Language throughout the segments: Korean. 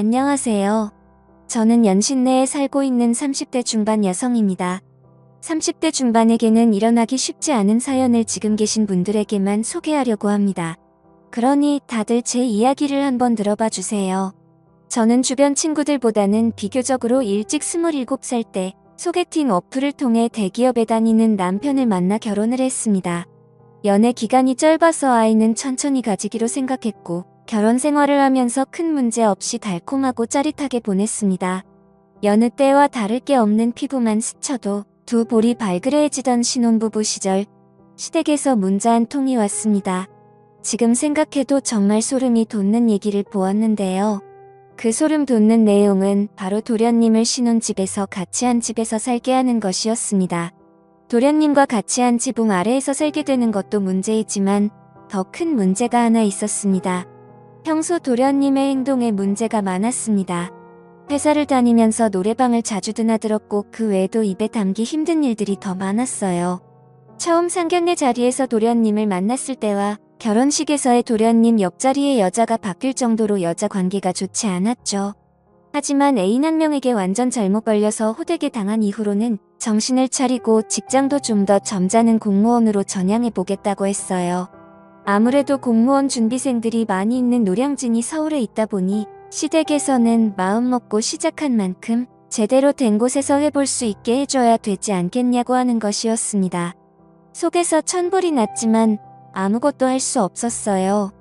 안녕하세요. 저는 연신내에 살고 있는 30대 중반 여성입니다. 30대 중반에게는 일어나기 쉽지 않은 사연을 지금 계신 분들에게만 소개하려고 합니다. 그러니 다들 제 이야기를 한번 들어봐 주세요. 저는 주변 친구들보다는 비교적으로 일찍 27살 때 소개팅 어플을 통해 대기업에 다니는 남편을 만나 결혼을 했습니다. 연애 기간이 짧아서 아이는 천천히 가지기로 생각했고 결혼 생활을 하면서 큰 문제 없이 달콤하고 짜릿하게 보냈습니다. 여느 때와 다를 게 없는 피부만 스쳐도 두 볼이 발그레해지던 신혼부부 시절, 시댁에서 문자 한 통이 왔습니다. 지금 생각해도 정말 소름이 돋는 얘기를 보았는데요. 그 소름 돋는 내용은 바로 도련님을 신혼집에서 같이 한 집에서 살게 하는 것이었습니다. 도련님과 같이 한 지붕 아래에서 살게 되는 것도 문제이지만 더 큰 문제가 하나 있었습니다. 평소 도련님의 행동에 문제가 많았습니다. 회사를 다니면서 노래방을 자주 드나들었고 그 외에도 입에 담기 힘든 일들이 더 많았어요. 처음 상견례 자리에서 도련님을 만났을 때와 결혼식에서의 도련님 옆자리의 여자가 바뀔 정도로 여자 관계가 좋지 않았죠. 하지만 애인 한 명에게 완전 잘못 걸려서 호되게 당한 이후로는 정신을 차리고 직장도 좀 더 점잖은 공무원으로 전향해보겠다고 했어요. 아무래도 공무원 준비생들이 많이 있는 노량진이 서울에 있다 보니 시댁에서는 마음먹고 시작한 만큼 제대로 된 곳에서 해볼 수 있게 해줘야 되지 않겠냐고 하는 것이었습니다. 속에서 천불이 났지만 아무것도 할 수 없었어요.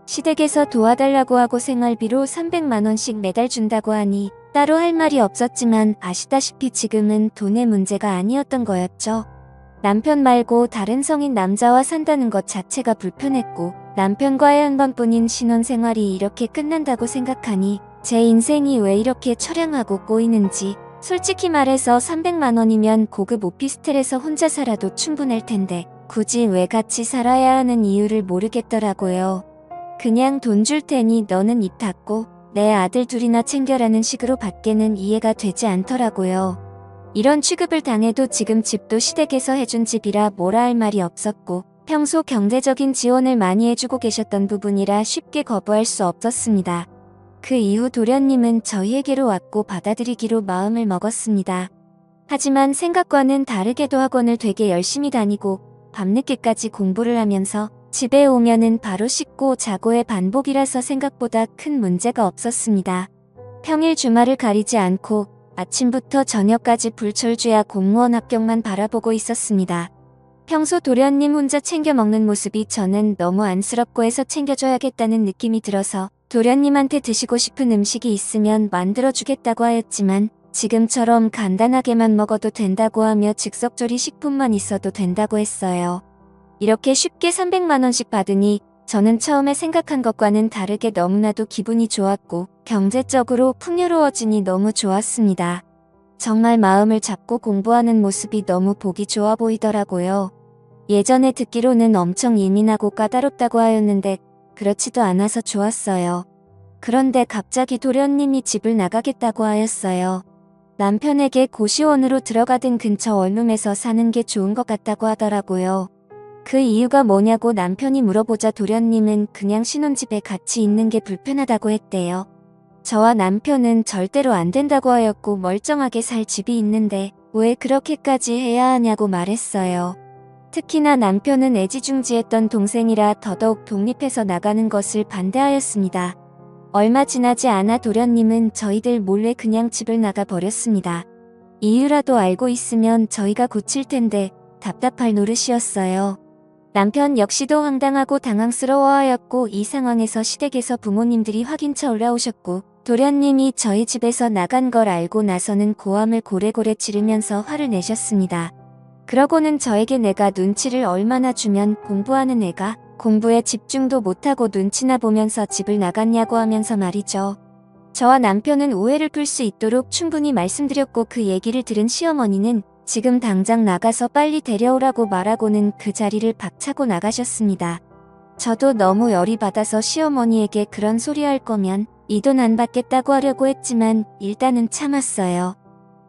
시댁에서 도와달라고 하고 생활비로 300만원씩 매달 준다고 하니 따로 할 말이 없었지만 아시다시피 지금은 돈의 문제가 아니었던 거였죠. 남편 말고 다른 성인 남자와 산다는 것 자체가 불편했고 남편과의 한 번뿐인 신혼생활이 이렇게 끝난다고 생각하니 제 인생이 왜 이렇게 처량하고 꼬이는지 솔직히 말해서 300만원이면 고급 오피스텔에서 혼자 살아도 충분할 텐데 굳이 왜 같이 살아야 하는 이유를 모르겠더라고요. 그냥 돈 줄 테니 너는 입 닫고 내 아들 둘이나 챙겨라는 식으로 밖에는 이해가 되지 않더라고요. 이런 취급을 당해도 지금 집도 시댁에서 해준 집이라 뭐라 할 말이 없었고 평소 경제적인 지원을 많이 해주고 계셨던 부분이라 쉽게 거부할 수 없었습니다. 그 이후 도련님은 저희에게로 왔고 받아들이기로 마음을 먹었습니다. 하지만 생각과는 다르게도 학원을 되게 열심히 다니고 밤늦게까지 공부를 하면서 집에 오면은 바로 씻고 자고의 반복이라서 생각보다 큰 문제가 없었습니다. 평일 주말을 가리지 않고 아침부터 저녁까지 불철주야 공무원 합격만 바라보고 있었습니다. 평소 도련님 혼자 챙겨 먹는 모습이 저는 너무 안쓰럽고 해서 챙겨줘야겠다는 느낌이 들어서 도련님한테 드시고 싶은 음식이 있으면 만들어주겠다고 하였지만 지금처럼 간단하게만 먹어도 된다고 하며 즉석조리 식품만 있어도 된다고 했어요. 이렇게 쉽게 300만원씩 받으니 저는 처음에 생각한 것과는 다르게 너무나도 기분이 좋았고 경제적으로 풍요로워지니 너무 좋았습니다. 정말 마음을 잡고 공부하는 모습이 너무 보기 좋아 보이더라고요. 예전에 듣기로는 엄청 예민하고 까다롭다고 하였는데 그렇지도 않아서 좋았어요. 그런데 갑자기 도련님이 집을 나가겠다고 하였어요. 남편에게 고시원으로 들어가든 근처 원룸에서 사는 게 좋은 것 같다고 하더라고요. 그 이유가 뭐냐고 남편이 물어보자 도련님은 그냥 신혼집에 같이 있는 게 불편하다고 했대요. 저와 남편은 절대로 안 된다고 하였고 멀쩡하게 살 집이 있는데 왜 그렇게까지 해야 하냐고 말했어요. 특히나 남편은 애지중지했던 동생이라 더더욱 독립해서 나가는 것을 반대하였습니다. 얼마 지나지 않아 도련님은 저희들 몰래 그냥 집을 나가 버렸습니다. 이유라도 알고 있으면 저희가 고칠 텐데 답답할 노릇이었어요. 남편 역시도 황당하고 당황스러워하였고 이 상황에서 시댁에서 부모님들이 확인차 올라오셨고 도련님이 저희 집에서 나간 걸 알고 나서는 고함을 고래고래 지르면서 화를 내셨습니다. 그러고는 저에게 내가 눈치를 얼마나 주면 공부하는 애가 공부에 집중도 못하고 눈치나 보면서 집을 나갔냐고 하면서 말이죠. 저와 남편은 오해를 풀 수 있도록 충분히 말씀드렸고 그 얘기를 들은 시어머니는 지금 당장 나가서 빨리 데려오라고 말하고는 그 자리를 박차고 나가셨습니다. 저도 너무 열이 받아서 시어머니에게 그런 소리 할 거면 이 돈 안 받겠다고 하려고 했지만 일단은 참았어요.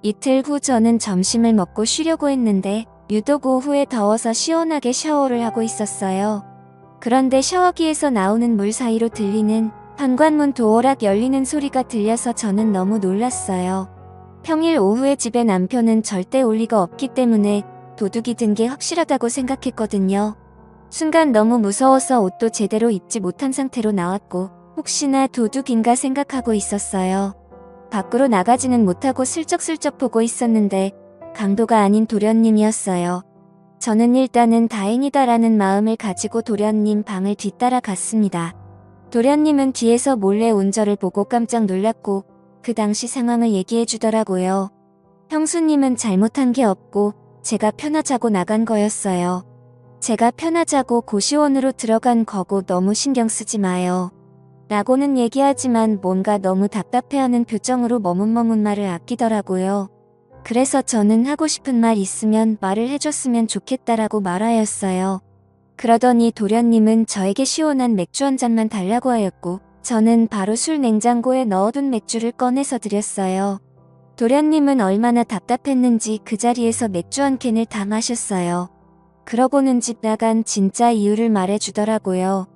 이틀 후 저는 점심을 먹고 쉬려고 했는데 유독 오후에 더워서 시원하게 샤워를 하고 있었어요. 그런데 샤워기에서 나오는 물 사이로 들리는 현관문 도어락 열리는 소리가 들려서 저는 너무 놀랐어요. 평일 오후에 집에 남편은 절대 올 리가 없기 때문에 도둑이 든 게 확실하다고 생각했거든요. 순간 너무 무서워서 옷도 제대로 입지 못한 상태로 나왔고 혹시나 도둑인가 생각하고 있었어요. 밖으로 나가지는 못하고 슬쩍슬쩍 보고 있었는데 강도가 아닌 도련님이었어요. 저는 일단은 다행이다라는 마음을 가지고 도련님 방을 뒤따라 갔습니다. 도련님은 뒤에서 몰래 온 저를 보고 깜짝 놀랐고 그 당시 상황을 얘기해 주더라고요. 형수님은 잘못한 게 없고 제가 편하자고 나간 거였어요. 제가 편하자고 고시원으로 들어간 거고 너무 신경 쓰지 마요. 라고는 얘기하지만 뭔가 너무 답답해하는 표정으로 머뭇머뭇 말을 아끼더라고요. 그래서 저는 하고 싶은 말 있으면 말을 해줬으면 좋겠다라고 말하였어요. 그러더니 도련님은 저에게 시원한 맥주 한 잔만 달라고 하였고 저는 바로 술 냉장고에 넣어둔 맥주를 꺼내서 드렸어요. 도련님은 얼마나 답답했는지 그 자리에서 맥주 한 캔을 다 마셨어요. 그러고는 집 나간 진짜 이유를 말해주더라고요.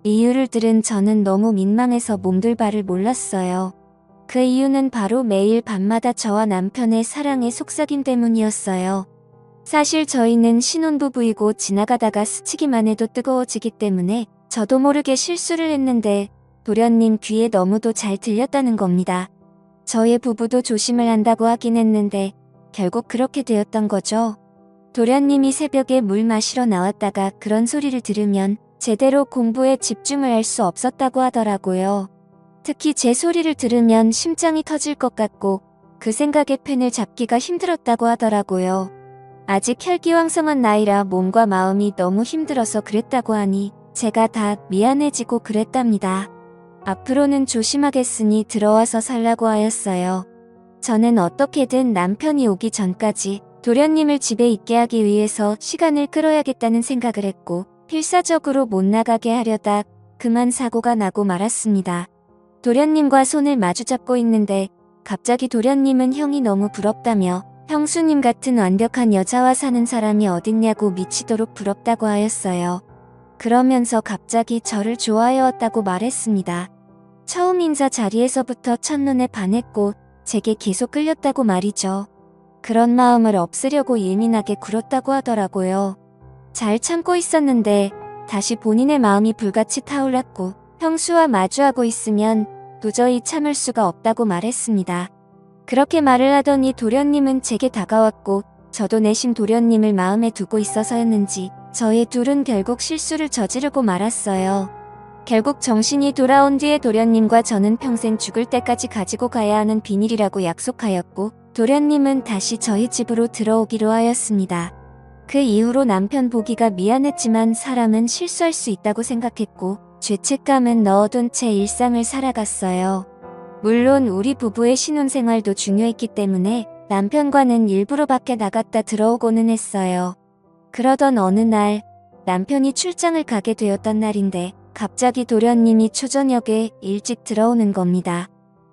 이유를 들은 저는 너무 민망해서 몸둘 바를 몰랐어요. 그 이유는 바로 매일 밤마다 저와 남편의 사랑의 속삭임 때문이었어요. 사실 저희는 신혼부부이고 지나가다가 스치기만 해도 뜨거워지기 때문에 저도 모르게 실수를 했는데 도련님 귀에 너무도 잘 들렸다는 겁니다. 저의 부부도 조심을 한다고 하긴 했는데 결국 그렇게 되었던 거죠. 도련님이 새벽에 물 마시러 나왔다가 그런 소리를 들으면 제대로 공부에 집중을 할 수 없었다고 하더라고요. 특히 제 소리를 들으면 심장이 터질 것 같고 그 생각에 펜을 잡기가 힘들었다고 하더라고요. 아직 혈기왕성한 나이라 몸과 마음이 너무 힘들어서 그랬다고 하니 제가 다 미안해지고 그랬답니다. 앞으로는 조심하겠으니 들어와서 살라고 하였어요. 저는 어떻게든 남편이 오기 전까지 도련님을 집에 있게 하기 위해서 시간을 끌어야겠다는 생각을 했고 필사적으로 못 나가게 하려다 그만 사고가 나고 말았습니다. 도련님과 손을 마주잡고 있는데 갑자기 도련님은 형이 너무 부럽다며 형수님 같은 완벽한 여자와 사는 사람이 어딨냐고 미치도록 부럽다고 하였어요. 그러면서 갑자기 저를 좋아해왔다고 말했습니다. 처음 인사 자리에서부터 첫눈에 반했고 제게 계속 끌렸다고 말이죠. 그런 마음을 없애려고 예민하게 굴었다고 하더라고요. 잘 참고 있었는데 다시 본인의 마음이 불같이 타올랐고 형수와 마주하고 있으면 도저히 참을 수가 없다고 말했습니다. 그렇게 말을 하더니 도련님은 제게 다가왔고 저도 내심 도련님을 마음에 두고 있어서였는지 저희 둘은 결국 실수를 저지르고 말았어요. 결국 정신이 돌아온 뒤에 도련님과 저는 평생 죽을 때까지 가지고 가야 하는 비밀이라고 약속하였고 도련님은 다시 저희 집으로 들어오기로 하였습니다. 그 이후로 남편 보기가 미안했지만 사람은 실수할 수 있다고 생각했고 죄책감은 넣어둔 채 일상을 살아갔어요. 물론 우리 부부의 신혼생활도 중요했기 때문에 남편과는 일부러 밖에 나갔다 들어오고는 했어요. 그러던 어느 날 남편이 출장을 가게 되었던 날인데 갑자기 도련님이 초저녁에 일찍 들어오는 겁니다.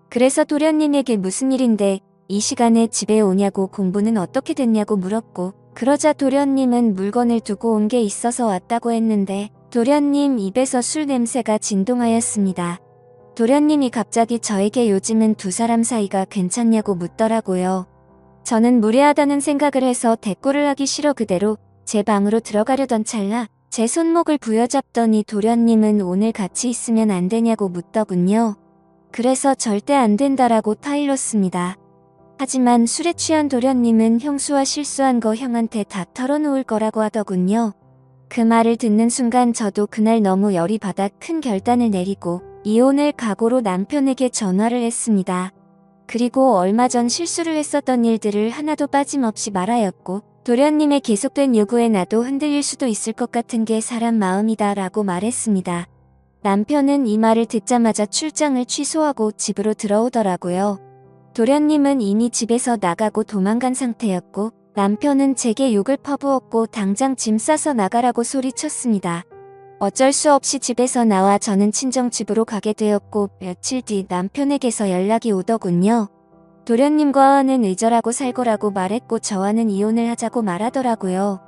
그래서 도련님에게 무슨 일인데 이 시간에 집에 오냐고 공부는 어떻게 됐냐고 물었고 그러자 도련님은 물건을 두고 온 게 있어서 왔다고 했는데 도련님 입에서 술 냄새가 진동하였습니다. 도련님이 갑자기 저에게 요즘은 두 사람 사이가 괜찮냐고 묻더라고요. 저는 무례하다는 생각을 해서 대꾸를 하기 싫어 그대로 제 방으로 들어가려던 찰나 제 손목을 부여잡더니 도련님은 오늘 같이 있으면 안 되냐고 묻더군요. 그래서 절대 안 된다라고 타일렀습니다. 하지만 술에 취한 도련님은 형수와 실수한 거 형한테 다 털어놓을 거라고 하더군요. 그 말을 듣는 순간 저도 그날 너무 열이 받아 큰 결단을 내리고 이혼을 각오로 남편에게 전화를 했습니다. 그리고 얼마 전 실수를 했었던 일들을 하나도 빠짐없이 말하였고 도련님의 계속된 요구에 나도 흔들릴 수도 있을 것 같은 게 사람 마음이다 라고 말했습니다. 남편은 이 말을 듣자마자 출장을 취소하고 집으로 들어오더라고요. 도련님은 이미 집에서 나가고 도망간 상태였고 남편은 제게 욕을 퍼부었고 당장 짐 싸서 나가라고 소리쳤습니다. 어쩔 수 없이 집에서 나와 저는 친정집으로 가게 되었고 며칠 뒤 남편에게서 연락이 오더군요. 도련님과는 의절하고 살고라고 말했고 저와는 이혼을 하자고 말하더라고요.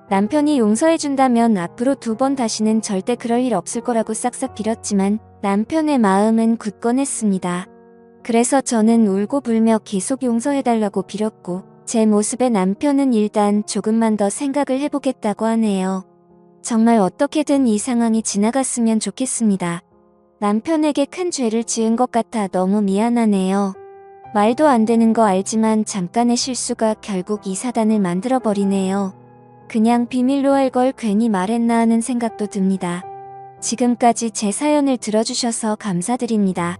남편이 용서해준다면 앞으로 2번 다시는 절대 그럴 일 없을 거라고 싹싹 빌었지만 남편의 마음은 굳건했습니다. 그래서 저는 울고불며 계속 용서해달라고 빌었고 제 모습에 남편은 일단 조금만 더 생각을 해보겠다고 하네요. 정말 어떻게든 이 상황이 지나갔으면 좋겠습니다. 남편에게 큰 죄를 지은 것 같아 너무 미안하네요. 말도 안 되는 거 알지만 잠깐의 실수가 결국 이 사단을 만들어버리네요. 그냥 비밀로 할 걸 괜히 말했나 하는 생각도 듭니다. 지금까지 제 사연을 들어주셔서 감사드립니다.